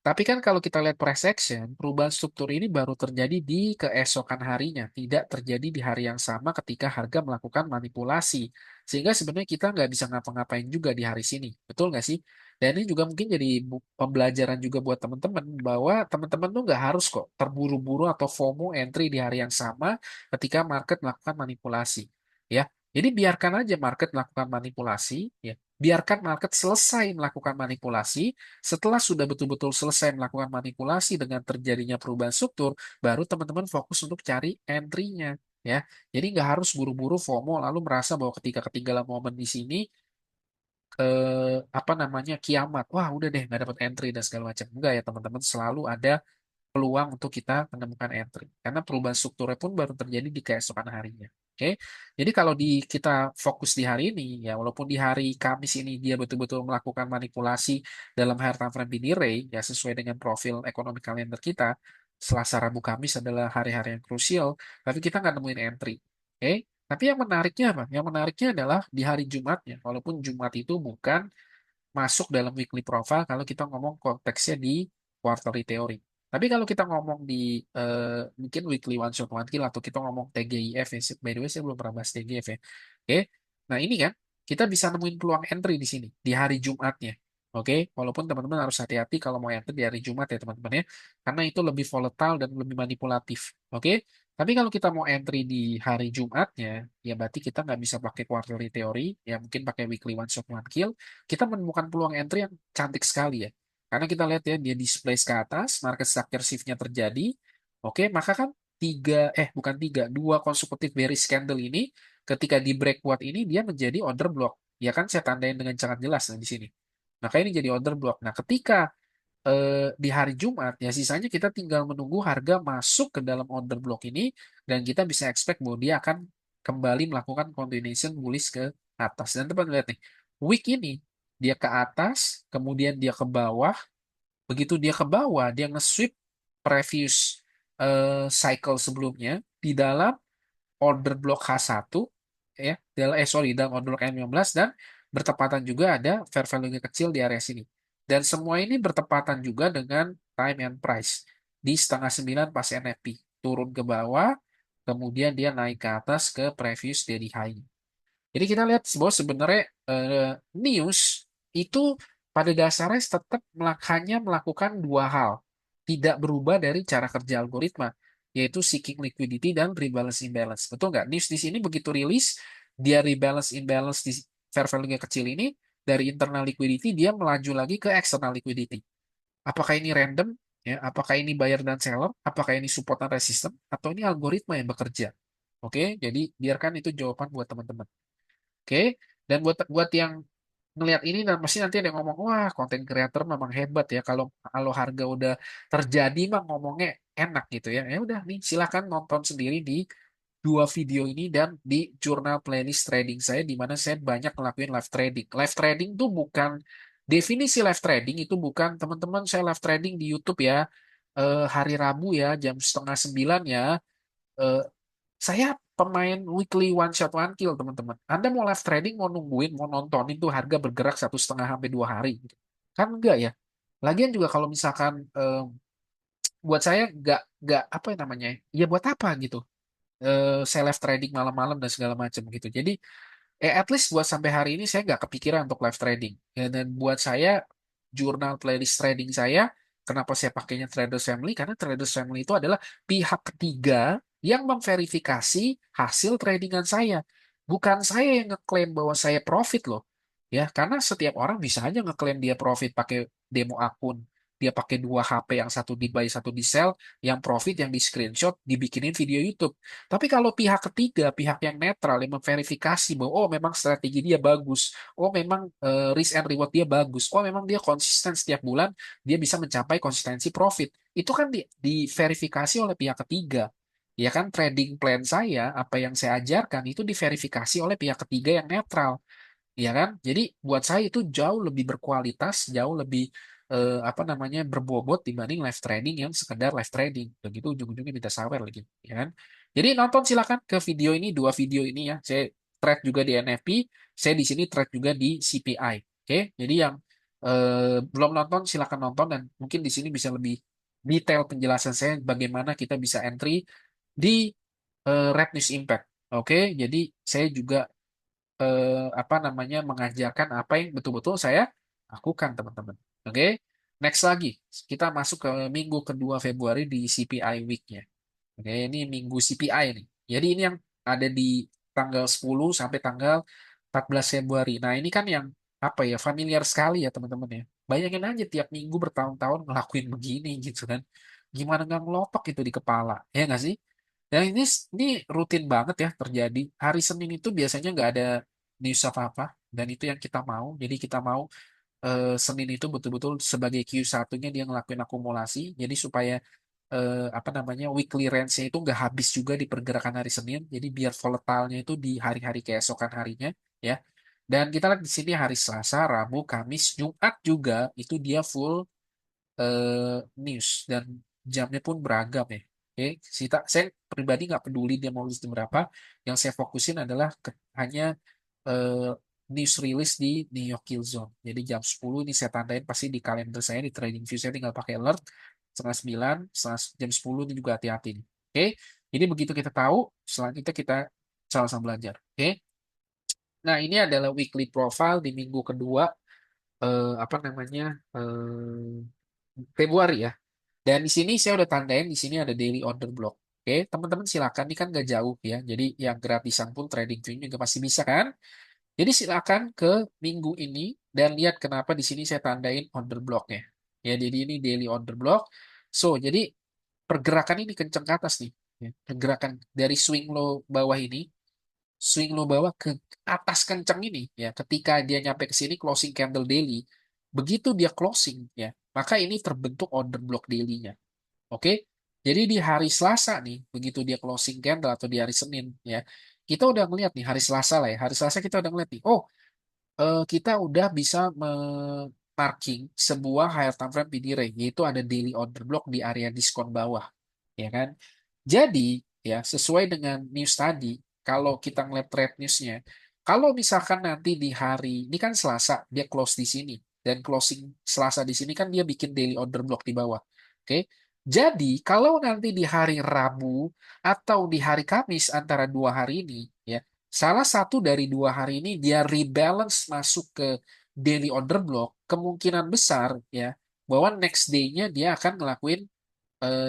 Speaker 1: Tapi kan kalau kita lihat price action, perubahan struktur ini baru terjadi di keesokan harinya, tidak terjadi di hari yang sama ketika harga melakukan manipulasi. Sehingga sebenarnya kita nggak bisa ngapa-ngapain juga di hari sini. Betul nggak sih? Dan ini juga mungkin jadi pembelajaran juga buat teman-teman, bahwa teman-teman tuh nggak harus kok terburu-buru atau FOMO entry di hari yang sama ketika market melakukan manipulasi. Ya, Jadi biarkan aja market melakukan manipulasi, ya. Biarkan market selesai melakukan manipulasi. Setelah sudah betul-betul selesai melakukan manipulasi dengan terjadinya perubahan struktur, baru teman-teman fokus untuk cari entry-nya, ya. Jadi nggak harus buru-buru FOMO lalu merasa bahwa ketika ketinggalan momen di sini apa namanya kiamat. Wah, udah deh nggak dapat entry dan segala macam. Enggak ya teman-teman, selalu ada peluang untuk kita menemukan entry. Karena perubahan strukturnya pun baru terjadi di keesokan harinya. Oke, jadi kalau kita fokus di hari ini, ya walaupun di hari Kamis ini dia betul-betul melakukan manipulasi dalam higher time frame bini ray, ya sesuai dengan profil ekonomi kalender kita, Selasa, Rabu, Kamis adalah hari-hari yang krusial, tapi kita nggak nemuin entry. Oke, tapi yang menariknya apa? Yang menariknya adalah di hari Jumatnya, walaupun Jumat itu bukan masuk dalam weekly profile kalau kita ngomong konteksnya di quarterly teori. Tapi kalau kita ngomong di mungkin weekly one shot one kill atau kita ngomong TGIF ya, by the way saya belum pernah bahas TGIF ya. Oke, nah ini kan kita bisa nemuin peluang entry di sini di hari Jumatnya. Oke, walaupun teman-teman harus hati-hati kalau mau entry di hari Jumat ya teman-teman ya, karena itu lebih volatile dan lebih manipulatif. Oke, tapi kalau kita mau entry di hari Jumatnya, ya berarti kita nggak bisa pakai quarterly teori, ya mungkin pakai weekly one shot one kill, kita menemukan peluang entry yang cantik sekali ya. Karena kita lihat ya, dia display ke atas, market structure shift-nya terjadi. Oke, maka kan bukan tiga, dua konsekutif bearish candle ini, ketika di breakout ini, dia menjadi order block. Ya kan, saya tandain dengan sangat jelas nah, di sini. Maka ini jadi order block. Nah, ketika di hari Jumat, ya sisanya kita tinggal menunggu harga masuk ke dalam order block ini, dan kita bisa expect bahwa dia akan kembali melakukan continuation bullish ke atas. Dan teman lihat nih, week ini dia ke atas, kemudian dia ke bawah. Begitu dia ke bawah, dia nge-sweep previous cycle sebelumnya di dalam order block H1 ya, dalam order block M15 dan bertepatan juga ada fair value kecil di area sini. Dan semua ini bertepatan juga dengan time and price di setengah 9 pas NFP turun ke bawah, kemudian dia naik ke atas ke previous daily high. Jadi kita lihat bahwa sebenarnya news itu pada dasarnya tetap hanya melakukan dua hal, tidak berubah dari cara kerja algoritma, yaitu seeking liquidity dan rebalance imbalance. Betul nggak? News di sini begitu rilis, dia rebalance imbalance di fair value kecil ini, dari internal liquidity dia melaju lagi ke external liquidity. Apakah ini random? Ya, apakah ini buyer dan seller? Apakah ini support dan resistance? Atau ini algoritma yang bekerja? Oke, jadi biarkan itu jawaban buat teman-teman. Oke, dan buat buat yang ngelihat ini dan pasti nanti ada yang ngomong, wah konten creator memang hebat ya kalau kalau harga udah terjadi mah ngomongnya enak gitu ya. Ya udah nih silakan nonton sendiri di dua video ini dan di jurnal playlist trading saya di mana saya banyak ngelakuin live trading. Live trading tuh bukan definisi live trading itu bukan teman-teman saya live trading di YouTube ya hari Rabu ya jam setengah 9 ya. Eh, saya pemain weekly one shot one kill teman-teman. Anda mau live trading, mau nungguin, mau nontonin tuh harga bergerak 1,5 sampai 2 hari. Gitu. Kan enggak ya. Lagian juga kalau misalkan buat saya nggak apa ya namanya, ya buat apa gitu. Saya live trading malam-malam dan segala macam gitu. Jadi at least buat sampai hari ini saya nggak kepikiran untuk live trading. Ya, dan buat saya jurnal playlist trading saya, kenapa saya pakainya Traders Family? Karena Traders Family itu adalah pihak ketiga yang memverifikasi hasil tradingan saya. Bukan saya yang ngeklaim bahwa saya profit loh. Ya, karena setiap orang bisa aja ngeklaim dia profit pakai demo akun. Dia pakai dua HP, yang satu di buy, satu di sell, yang profit, yang di screenshot, dibikinin video YouTube. Tapi kalau pihak ketiga, pihak yang netral yang memverifikasi bahwa oh memang strategi dia bagus, oh memang risk and reward dia bagus, oh memang dia konsisten setiap bulan dia bisa mencapai konsistensi profit. Itu kan diverifikasi oleh pihak ketiga. Ya kan trading plan saya, apa yang saya ajarkan itu diverifikasi oleh pihak ketiga yang netral. Ya kan? Jadi buat saya itu jauh lebih berkualitas, jauh lebih apa namanya berbobot dibanding live trading yang sekedar live trading. Begitu ujung-ujungnya minta sawer lagi, ya kan? Jadi nonton silakan ke video ini, dua video ini ya. Saya trade juga di NFP, saya di sini trade juga di CPI. Oke, jadi yang belum nonton silakan nonton dan mungkin di sini bisa lebih detail penjelasan saya bagaimana kita bisa entry di Red News Impact. Oke, jadi saya juga apa namanya mengajarkan apa yang betul-betul saya lakukan teman-teman. Oke, next lagi kita masuk ke minggu kedua Februari di CPI week-nya. Oke, ini minggu CPI nih. Jadi ini yang ada di tanggal 10 sampai tanggal 14 Februari. Nah, ini kan yang apa ya, familiar sekali ya teman-teman ya. Bayangin aja tiap minggu bertahun-tahun ngelakuin begini gitu kan. Gimana nggak ngelotok itu di kepala, ya nggak sih? Dan ini rutin banget ya terjadi. Hari Senin itu biasanya nggak ada news apa-apa. Dan itu yang kita mau. Jadi kita mau Senin itu betul-betul sebagai Q1-nya dia ngelakuin akumulasi. Jadi supaya apa namanya weekly range-nya itu nggak habis juga di pergerakan hari Senin. Jadi biar volatile-nya itu di hari-hari keesokan harinya ya. Dan kita lihat di sini hari Selasa, Rabu, Kamis, Jumat juga itu dia full news dan jamnya pun beragam ya. Oke, saya pribadi nggak peduli dia mau list jam berapa. Yang saya fokusin adalah hanya eh, news release di New York Kill Zone. Jadi jam 10 ini saya tandain pasti di kalender saya di TradingView saya tinggal pakai alert setengah 9, jam 10 ini juga hati-hati nih. Oke, jadi begitu kita tahu, selanjutnya kita sama-sama belajar. Oke, nah ini adalah weekly profile di minggu kedua apa namanya Februari ya. Dan di sini saya udah tandain di sini ada daily order block. Oke, teman-teman silakan ini kan nggak jauh ya. Jadi yang gratisan pun trading view juga masih bisa kan. Jadi silakan ke minggu ini dan lihat kenapa di sini saya tandain order blocknya. Ya, jadi ini daily order block. So, jadi pergerakan ini kenceng ke atas nih. Ya, pergerakan dari swing low bawah ini, swing low bawah ke atas kenceng ini ya. Ketika dia nyampe ke sini closing candle daily, begitu dia closing ya, maka ini terbentuk order block daily-nya. Oke, jadi di hari Selasa nih, begitu dia closing candle atau di hari Senin ya, kita udah ngeliat nih hari Selasa lah ya. Hari Selasa kita udah ngeliat nih, oh kita udah bisa marking sebuah higher time frame PD range, yaitu ada daily order block di area diskon bawah, ya kan? Jadi ya sesuai dengan news tadi, kalau kita ngeliat trade newsnya, kalau misalkan nanti di hari ini kan Selasa dia close di sini dan closing Selasa di sini kan dia bikin daily order block di bawah, oke? Jadi kalau nanti di hari Rabu atau di hari Kamis antara dua hari ini, ya salah satu dari dua hari ini dia rebalance masuk ke daily order block, kemungkinan besar ya bahwa next day-nya dia akan ngelakuin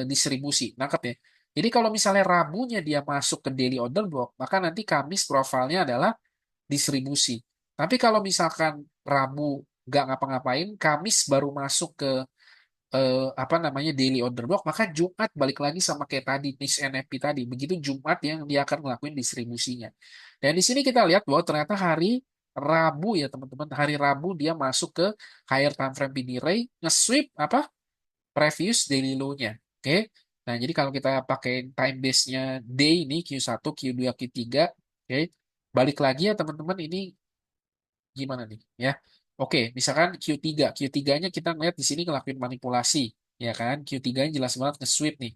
Speaker 1: distribusi. Nangkep ya? Jadi kalau misalnya Rabunya dia masuk ke daily order block, maka nanti Kamis profilnya adalah distribusi. Tapi kalau misalkan Rabu nggak ngapa-ngapain, Kamis baru masuk ke apa namanya daily order block, maka Jumat balik lagi sama kayak tadi niche NFP tadi. Begitu Jumat yang dia akan ngelakuin distribusinya. Dan di sini kita lihat bahwa ternyata hari Rabu ya teman-teman, hari Rabu dia masuk ke higher time frame PD Ray, nge-sweep apa? Previous daily low-nya. Oke. Nah, jadi kalau kita pakai time base-nya day ini Q1, Q2, Q3, oke. Balik lagi ya teman-teman ini gimana nih ya. Oke, misalkan Q3, Q3-nya kita ngeliat di sini ngelakuin manipulasi, ya kan? Q3-nya jelas banget nge-sweep nih.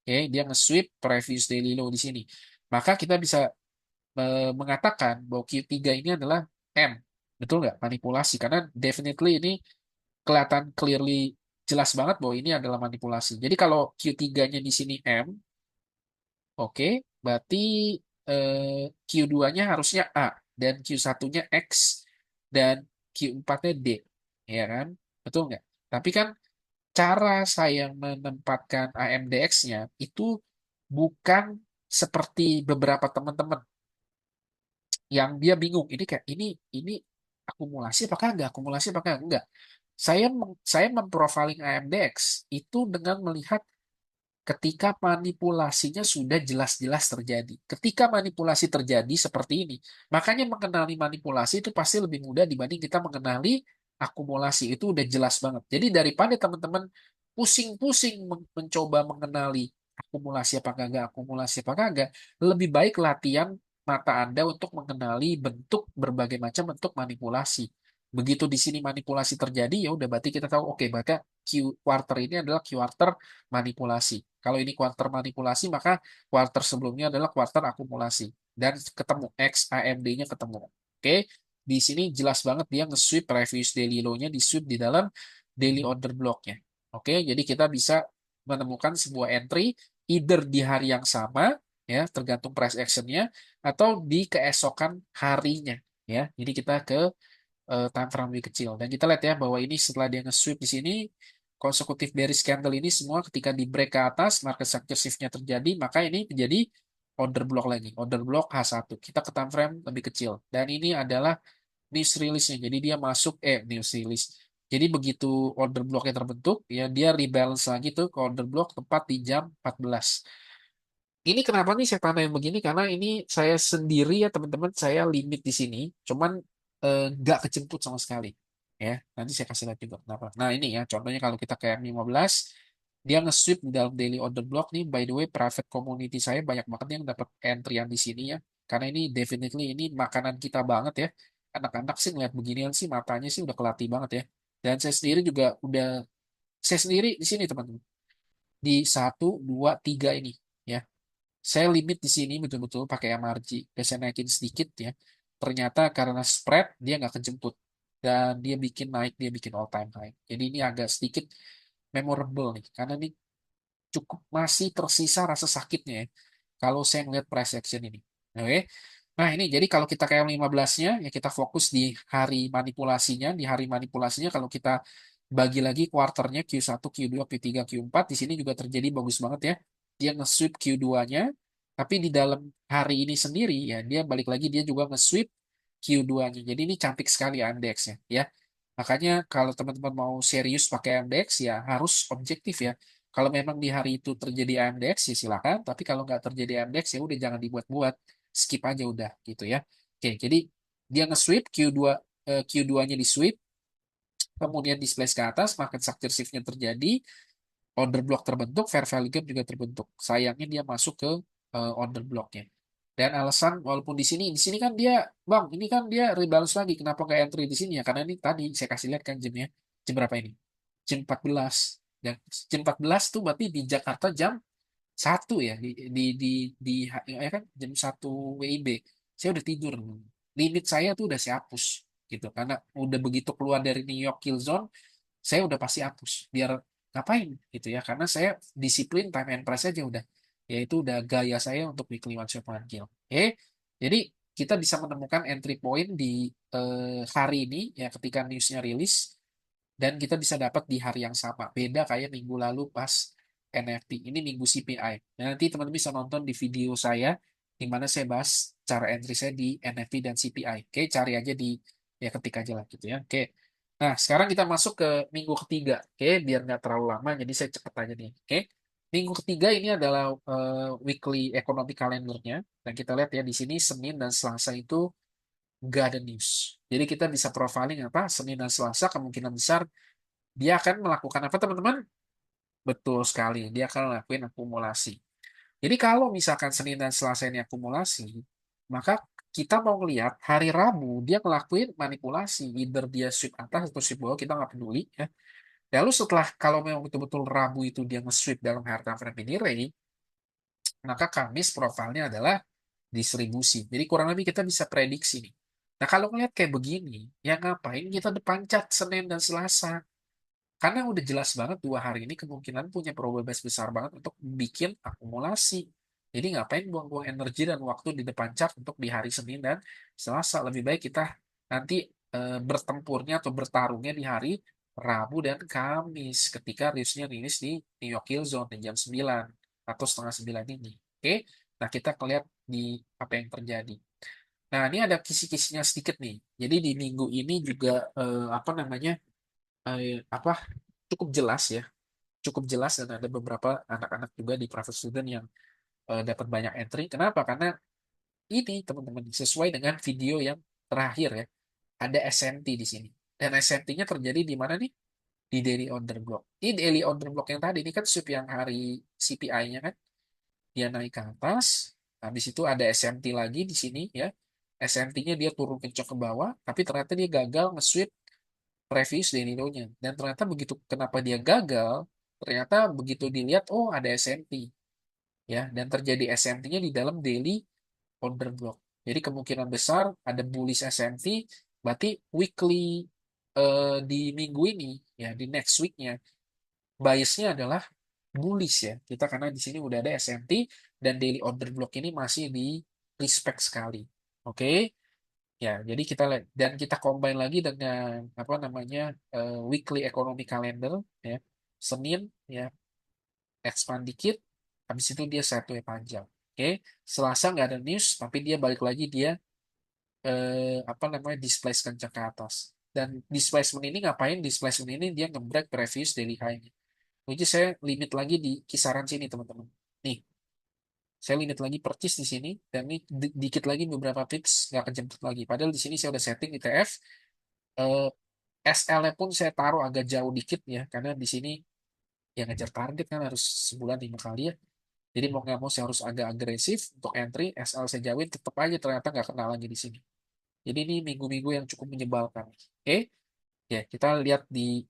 Speaker 1: Oke, dia nge-sweep previous daily low di sini. Maka kita bisa mengatakan bahwa Q3 ini adalah M. Betul nggak? Manipulasi. Karena definitely ini kelihatan clearly jelas banget bahwa ini adalah manipulasi. Jadi kalau Q3-nya di sini M, oke, berarti Q2-nya harusnya A dan Q1-nya X dan Q4-nya D, ya kan? Betul nggak? Tapi kan cara saya menempatkan AMDX-nya itu bukan seperti beberapa teman-teman yang dia bingung. Ini kayak ini akumulasi apakah enggak? Akumulasi apakah enggak? Saya memprofiling AMDX itu dengan melihat ketika manipulasinya sudah jelas-jelas terjadi. Ketika manipulasi terjadi seperti ini, makanya mengenali manipulasi itu pasti lebih mudah dibanding kita mengenali akumulasi. Itu udah jelas banget. Jadi daripada teman-teman pusing-pusing mencoba mengenali akumulasi apakah enggak, lebih baik latihan mata Anda untuk mengenali bentuk berbagai macam bentuk manipulasi. Begitu di sini manipulasi terjadi, ya udah berarti kita tahu, oke, maka quarter ini adalah quarter manipulasi. Kalau ini quarter manipulasi, maka quarter sebelumnya adalah quarter akumulasi. Dan ketemu X, AMD-nya ketemu. Oke, di sini jelas banget dia nge-sweep previous daily low-nya di sweep di dalam daily order block-nya. Oke, jadi kita bisa menemukan sebuah entry either di hari yang sama, ya, tergantung price action-nya, atau di keesokan harinya. Ya, jadi kita ke time frame lebih kecil. Dan kita lihat ya bahwa ini setelah dia nge-sweep di sini, konsekutif bearish candle ini semua ketika di break ke atas, market structure shift-nya terjadi, maka ini menjadi order block lagi, order block H1. Kita ke time frame lebih kecil. Dan ini adalah news release-nya. Jadi dia masuk news release. Jadi begitu order blocknya terbentuk, ya dia rebalance lagi tuh ke order block tepat di jam 14. Ini kenapa nih saya tandain begini? Karena ini saya sendiri ya teman-teman, saya limit di sini, cuman nggak kejemput sama sekali. Ya, nanti saya kasih lihat juga kenapa. Nah ini ya, contohnya kalau kita kayak M15, dia nge-sweep di dalam daily order block nih. By the way, private community saya banyak banget yang dapat entry yang di sini ya. Karena ini definitely ini makanan kita banget ya. Anak-anak sih ngeliat beginian sih matanya sih udah kelatih banget ya. Dan saya sendiri juga udah, saya sendiri di sini teman-teman. Di satu, dua, tiga ini. Ya, saya limit di sini betul-betul pakai MRG. Saya naikin sedikit ya. Ternyata karena spread dia nggak kejemput dan dia bikin naik, dia bikin all time high. Jadi ini agak sedikit memorable nih karena ini cukup masih tersisa rasa sakitnya ya. Kalau saya ngeliat price action ini. Oke. Nah ini jadi kalau kita kayak 15-nya ya kita fokus di hari manipulasinya. Di hari manipulasinya kalau kita bagi lagi kuarternya Q1, Q2, Q3, Q4 di sini juga terjadi bagus banget ya. Dia nge-sweep Q2-nya, tapi di dalam hari ini sendiri ya dia balik lagi dia juga nge-sweep Q2-nya. Jadi ini cantik sekali indeksnya ya. Makanya kalau teman-teman mau serius pakai MDX ya harus objektif ya. Kalau memang di hari itu terjadi AMDX ya silakan, tapi kalau nggak terjadi AMDX ya udah jangan dibuat-buat, skip aja udah gitu ya. Oke, jadi dia nge-sweep Q2, Q2-nya di sweep, kemudian di splash ke atas, market structure shift-nya terjadi, order block terbentuk, fair value gap juga terbentuk. Sayangnya dia masuk ke order blocknya. Dan alasan walaupun di sini kan dia, bang, ini kan dia rebalance lagi. Kenapa nggak entry di sini ya? Karena ini tadi saya kasih lihat kan jamnya, jam berapa ini? Jam 14. Dan jam 14 tuh berarti di Jakarta jam 1 ya di ya kan jam 1 WIB. Saya udah tidur. Limit saya tuh udah saya hapus gitu karena udah begitu keluar dari New York Kill Zone saya udah pasti hapus biar ngapain gitu ya karena saya disiplin time and price aja udah yaitu udah gaya saya untuk weekly one shot one kill. Oke, jadi kita bisa menemukan entry point di hari ini ya ketika newsnya rilis dan kita bisa dapat di hari yang sama beda kayak minggu lalu pas NFT ini minggu CPI. Nah, nanti teman-teman bisa nonton di video saya di mana saya bahas cara entry saya di NFT dan CPI. Oke, cari aja di ya ketik aja lah gitu ya. Oke. Nah, sekarang kita masuk ke minggu ketiga. Oke, biar nggak terlalu lama, jadi saya cepet aja nih. Oke, minggu ketiga ini adalah weekly economic calendar-nya. Dan kita lihat ya di sini Senin dan Selasa itu nggak ada news. Jadi kita bisa profiling apa Senin dan Selasa kemungkinan besar dia akan melakukan apa teman-teman? Betul sekali, dia akan melakukan akumulasi. Jadi kalau misalkan Senin dan Selasa ini akumulasi, maka kita mau ngelihat hari Rabu dia ngelakuin manipulasi, either dia sweep atas atau sweep bawah, kita nggak peduli ya. Lalu setelah kalau memang betul-betul Rabu itu dia nge-sweep dalam harta frame ini Ray, maka Kamis profilnya adalah distribusi. Jadi kurang lebih kita bisa prediksi nih. Nah kalau ngelihat kayak begini, ya ngapain kita depan cat Senin dan Selasa? Karena udah jelas banget 2 hari ini kemungkinan punya probabilitas besar banget untuk bikin akumulasi. Jadi ngapain buang-buang energi dan waktu di depan chart untuk di hari Senin dan Selasa. Lebih baik kita nanti bertempurnya atau bertarungnya di hari Rabu dan Kamis ketika rilisnya rilis di New York Hill Zone di jam 9 atau setengah 9 ini. Oke, nah kita lihat di apa yang terjadi. Nah ini ada kisi-kisinya sedikit nih. Jadi di minggu ini juga apa namanya apa cukup jelas ya, cukup jelas dan ada beberapa anak-anak juga di private student yang dapat banyak entry. Kenapa? Karena ini teman-teman sesuai dengan video yang terakhir ya, ada SMT di sini. Dan SMT-nya terjadi di mana nih? Di daily order block. Ini daily order block yang tadi ini kan sweep yang hari CPI-nya kan, dia naik ke atas. Habis itu ada SMT lagi di sini ya. SMT-nya dia turun kencok ke bawah, tapi ternyata dia gagal nge-sweep previous daily low-nya. Dan ternyata begitu kenapa dia gagal, ternyata begitu dilihat oh ada SMT ya dan terjadi SMT-nya di dalam daily order block. Jadi kemungkinan besar ada bullish SMT, berarti weekly di minggu ini ya di next week-nya biasnya adalah bullish ya. Kita karena di sini udah ada SMT dan daily order block ini masih di respect sekali. Oke. Ya, jadi kita lihat dan kita combine lagi dengan apa namanya weekly economy calendar ya. Senin ya expand dikit, habis itu dia sideways panjang. Oke, Selasa nggak ada news, tapi dia balik lagi dia apa namanya displacement ke atas. Dan displacement ini ngapain? Displacement ini dia nge-break previous daily high-nya. Which is saya limit lagi di kisaran sini teman-teman. Nih, saya limit lagi purchase di sini dan ini dikit lagi beberapa pips nggak kejemput lagi. Padahal di sini saya udah setting ETF. Eh, SL-nya pun saya taruh agak jauh dikit ya, karena di sini ya ngejar target kan harus sebulan 5 kali ya. Jadi mau nggak mau saya harus agak agresif untuk entry. SL saya jauhin tetap aja ternyata nggak kena lagi di sini. Jadi ini minggu-minggu yang cukup menyebalkan. Oke, ya kita lihat di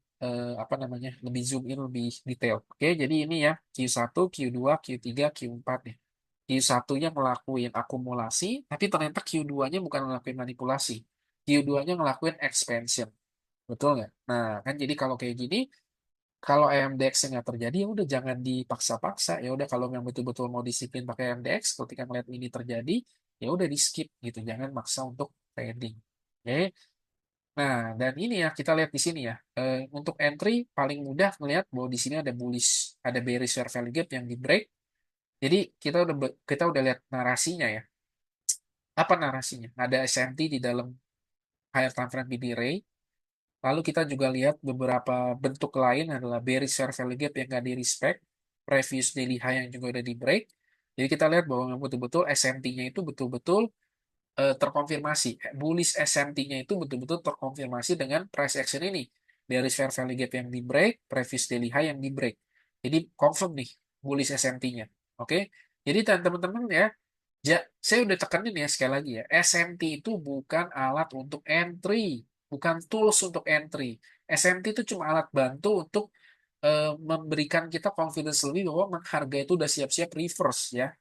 Speaker 1: apa namanya lebih zoom in lebih detail. Oke, jadi ini ya Q1, Q2, Q3, Q4 ya. Q1-nya ngelakuin akumulasi, tapi ternyata Q2-nya bukan ngelakuin manipulasi. Q2-nya ngelakuin expansion. Betul nggak? Nah, kan jadi kalau kayak gini, kalau AMDX nggak terjadi, ya udah jangan dipaksa-paksa. Ya udah kalau memang betul-betul mau disiplin pakai AMDX, ketika ngeliat ini terjadi, ya udah di skip gitu. Jangan maksa untuk trading. Oke. Nah, dan ini ya kita lihat di sini ya. Untuk entry paling mudah melihat bahwa di sini ada bullish, ada bearish fair value gap yang di break. Jadi kita udah lihat narasinya ya. Apa narasinya? Ada SMT di dalam higher time frame BD-Ray. Lalu kita juga lihat beberapa bentuk lain adalah bearish fair value gap yang nggak di respect, previous daily high yang juga udah di break. Jadi kita lihat bahwa memang betul-betul SMT-nya itu betul-betul terkonfirmasi. Bullish SMT-nya itu betul-betul terkonfirmasi dengan price action ini. Bearish fair value gap yang di break, previous daily high yang di break. Jadi confirm nih bullish SMT-nya. Oke. Jadi teman-teman ya, saya udah tekenin ya sekali lagi ya, SMT itu bukan alat untuk entry, bukan tools untuk entry. SMT itu cuma alat bantu untuk memberikan kita confidence lebih bahwa harga itu udah siap-siap reverse ya.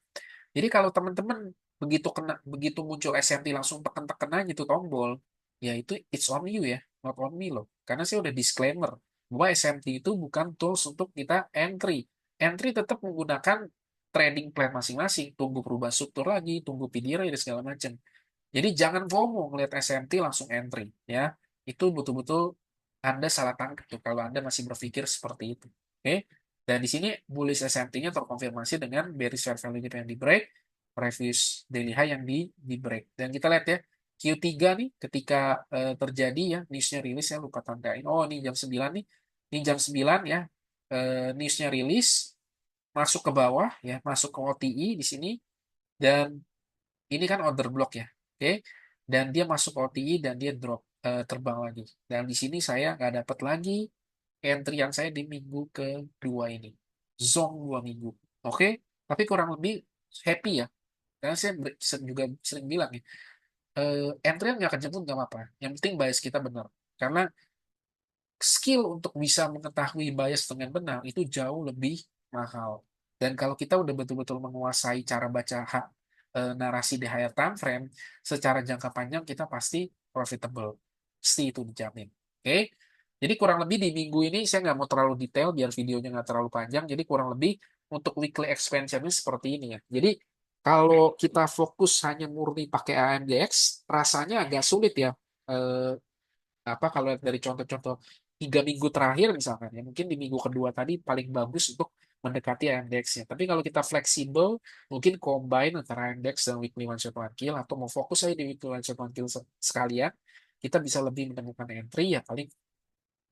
Speaker 1: Jadi kalau teman-teman begitu muncul SMT langsung tekan-tekan aja itu tombol, ya itu it's on you ya, not on me loh. Karena saya udah disclaimer bahwa SMT itu bukan tools untuk kita entry. Entry tetap menggunakan trading plan masing-masing, tunggu perubahan struktur lagi, tunggu PDR dan segala macam. Jadi jangan FOMO ngelihat SMT langsung entry ya. Itu betul-betul Anda salah tangkap tuh kalau Anda masih berpikir seperti itu. Oke. Dan di sini bullish SMT-nya terkonfirmasi dengan bearish fair value gap yang di break, previous daily high yang di break. Dan kita lihat ya, Q3 nih ketika terjadi ya newsnya rilis ya lupa tandain. Oh, ini jam 9 nih. Ini jam 9 ya. Newsnya rilis masuk ke bawah ya, masuk ke OTI di sini dan ini kan order block ya, oke? Dan dia masuk OTI dan dia drop terbang lagi. Dan di sini saya nggak dapat lagi entry yang saya di minggu kedua ini, zong 2 minggu, oke? Tapi kurang lebih happy ya, karena saya juga sering bilang ya, entry yang nggak kejemput nggak apa-apa. Yang penting bias kita benar, karena skill untuk bisa mengetahui bias dengan benar itu jauh lebih mahal. Dan kalau kita udah betul-betul menguasai cara baca narasi di higher time frame, secara jangka panjang kita pasti profitable. Pasti itu dijamin. Oke? Jadi kurang lebih di minggu ini saya nggak mau terlalu detail biar videonya nggak terlalu panjang. Jadi kurang lebih untuk weekly expansion-nya seperti ini ya. Jadi kalau kita fokus hanya murni pakai AMDX, rasanya agak sulit ya. Eh, apa kalau dari contoh-contoh 3 minggu terakhir misalkan ya mungkin di minggu kedua tadi paling bagus untuk mendekati indeksnya. Tapi kalau kita fleksibel, mungkin combine antara indeks dan weekly one shot one kill atau mau fokus aja di weekly one shot one kill sekalian, kita bisa lebih menemukan entry ya paling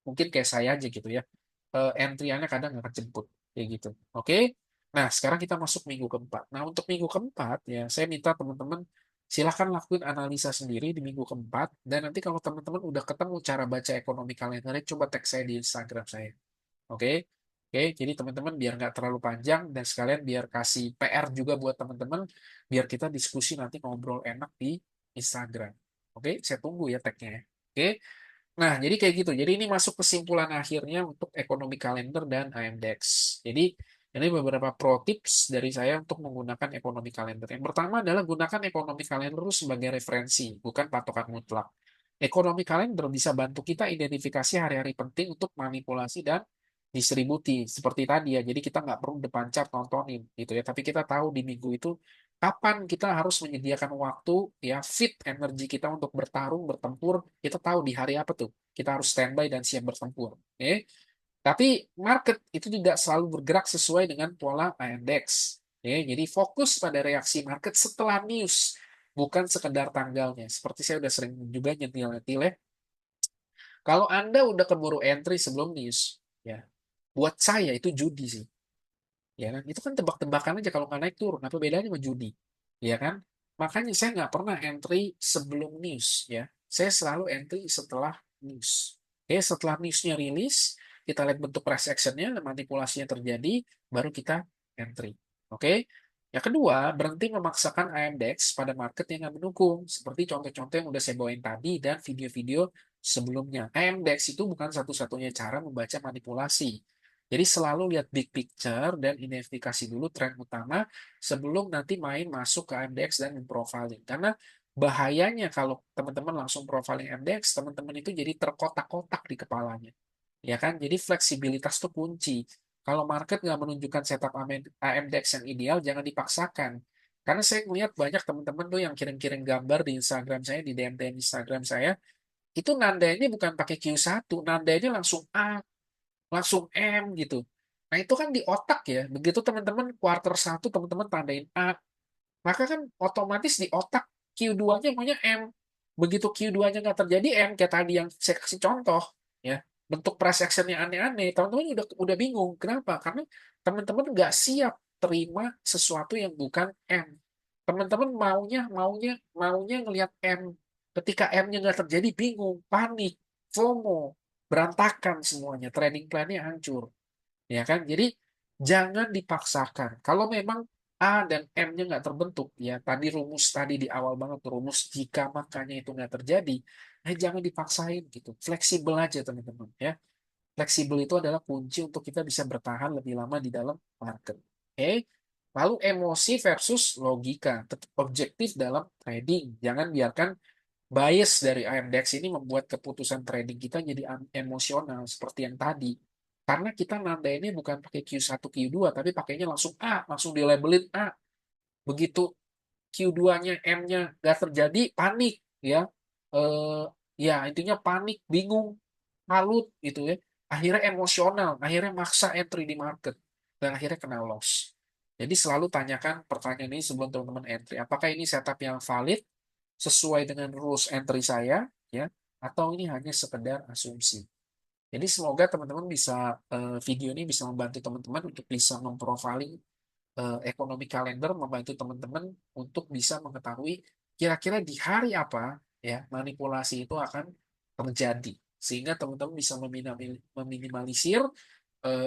Speaker 1: mungkin kayak saya aja gitu ya. Entry-nya kadang nggak kejemput kayak gitu. Oke. Nah, sekarang kita masuk minggu keempat. Nah, untuk minggu keempat ya saya minta teman-teman silahkan lakuin analisa sendiri di minggu keempat dan nanti kalau teman-teman udah ketemu cara baca ekonomi kalendernya coba tag saya di Instagram saya. Oke. Oke, jadi teman-teman biar nggak terlalu panjang dan sekalian biar kasih PR juga buat teman-teman biar kita diskusi nanti ngobrol enak di Instagram. Oke, saya tunggu ya tagnya ya. Oke. Nah, jadi kayak gitu. Jadi ini masuk kesimpulan akhirnya untuk ekonomi kalender dan AMDX. Jadi ini beberapa pro tips dari saya untuk menggunakan ekonomi kalender. Yang pertama adalah gunakan ekonomi kalender sebagai referensi, bukan patokan mutlak. Ekonomi kalender bisa bantu kita identifikasi hari-hari penting untuk manipulasi dan distribusi seperti tadi ya. Jadi kita nggak perlu depan chart nontonin gitu ya. Tapi kita tahu di minggu itu kapan kita harus menyediakan waktu ya fit energi kita untuk bertarung, bertempur. Kita tahu di hari apa tuh. Kita harus standby dan siap bertempur. Oke. Tapi market itu tidak selalu bergerak sesuai dengan pola index. Ya, jadi fokus pada reaksi market setelah news, bukan sekedar tanggalnya. Seperti saya udah sering juga nyentil-nyentil ya. Kalau Anda udah keburu entry sebelum news, ya, buat saya itu judi sih. Ya kan? Itu kan tebak-tebakan aja kalau nggak naik turun. Apa bedanya sama judi? Ya kan? Makanya saya nggak pernah entry sebelum news. Ya, saya selalu entry setelah news. Oke, setelah newsnya rilis, kita lihat bentuk price actionnya, manipulasinya terjadi, baru kita entry. Oke. Yang kedua, berhenti memaksakan AMDX pada market yang nggak mendukung. Seperti contoh-contoh yang udah saya bawain tadi dan video-video sebelumnya. AMDX itu bukan satu-satunya cara membaca manipulasi. Jadi selalu lihat big picture dan identifikasi dulu tren utama sebelum nanti main masuk ke MDX dan profiling. Karena bahayanya kalau teman-teman langsung profiling MDX, teman-teman itu jadi terkotak-kotak di kepalanya. Ya kan? Jadi fleksibilitas itu kunci. Kalau market nggak menunjukkan setup AMDX yang ideal, jangan dipaksakan. Karena saya melihat banyak teman-teman tuh yang kirim-kirim gambar di Instagram saya, di DM Instagram saya, itu nandainya bukan pakai Q1, nandainya langsung A, langsung M gitu. Nah, itu kan di otak ya. Begitu teman-teman quarter satu teman-teman tandain A, maka kan otomatis di otak Q2-nya maunya M. Begitu Q2-nya nggak terjadi M, kayak tadi yang saya kasih contoh, ya, bentuk price action-nya aneh-aneh, teman-teman udah bingung. Kenapa? Karena teman-teman nggak siap terima sesuatu yang bukan M. Teman-teman maunya ngelihat M. Ketika M-nya nggak terjadi, bingung, panik, FOMO, berantakan semuanya, trading plan-nya hancur. Ya kan? Jadi jangan dipaksakan. Kalau memang A dan M-nya nggak terbentuk, ya tadi rumus tadi di awal banget, rumus jika makanya itu nggak terjadi, jangan dipaksain gitu. Fleksibel aja teman-teman ya. Fleksibel itu adalah kunci untuk kita bisa bertahan lebih lama di dalam market. Oke? Lalu emosi versus logika. Tetap objektif dalam trading. Jangan biarkan bias dari AMDX ini membuat keputusan trading kita jadi emosional seperti yang tadi. Karena kita nandainnya bukan pakai Q1, Q2, tapi pakainya langsung A, langsung dilabelin A. Begitu Q2-nya, M-nya nggak terjadi, panik ya. Eh, ya intinya panik, bingung, halut gitu ya. Akhirnya emosional, akhirnya maksa entry di market dan akhirnya kena loss. Jadi selalu tanyakan pertanyaan ini sebelum teman-teman entry. Apakah ini setup yang valid sesuai dengan rules entry saya ya atau ini hanya sekedar asumsi. Jadi semoga teman-teman bisa video ini bisa membantu teman-teman untuk bisa memprofiling ekonomi kalender, membantu teman-teman untuk bisa mengetahui kira-kira di hari apa ya manipulasi itu akan terjadi sehingga teman-teman bisa meminimalisir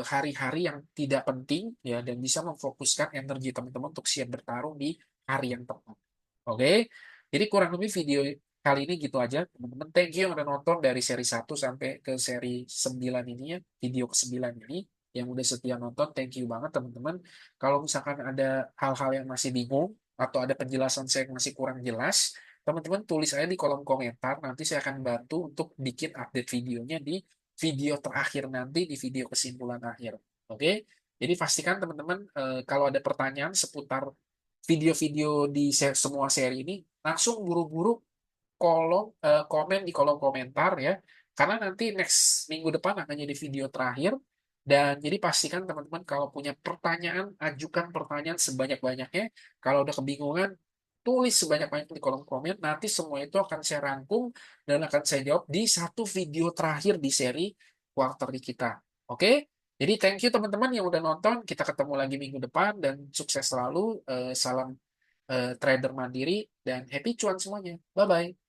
Speaker 1: hari-hari yang tidak penting ya dan bisa memfokuskan energi teman-teman untuk siap bertarung di hari yang tepat. Oke, jadi kurang lebih video kali ini gitu aja teman-teman. Thank you yang udah nonton dari seri 1 sampai ke seri 9 ini ya, video ke-9 ini yang udah setia nonton. Thank you banget teman-teman. Kalau misalkan ada hal-hal yang masih bingung atau ada penjelasan saya yang masih kurang jelas, teman-teman tulis aja di kolom komentar. Nanti saya akan bantu untuk bikin update videonya di video terakhir nanti di video kesimpulan akhir. Oke? Jadi pastikan teman-teman kalau ada pertanyaan seputar video-video di semua seri ini langsung buru-buru komen di kolom komentar ya. Karena nanti next minggu depan akan jadi video terakhir. Dan jadi pastikan teman-teman kalau punya pertanyaan, ajukan pertanyaan sebanyak-banyaknya. Kalau udah kebingungan, tulis sebanyak-banyaknya di kolom komen. Nanti semua itu akan saya rangkum dan akan saya jawab di satu video terakhir di seri quarterly kita. Oke? Jadi thank you teman-teman yang udah nonton. Kita ketemu lagi minggu depan dan sukses selalu. Salam trader mandiri dan happy cuan semuanya. Bye-bye.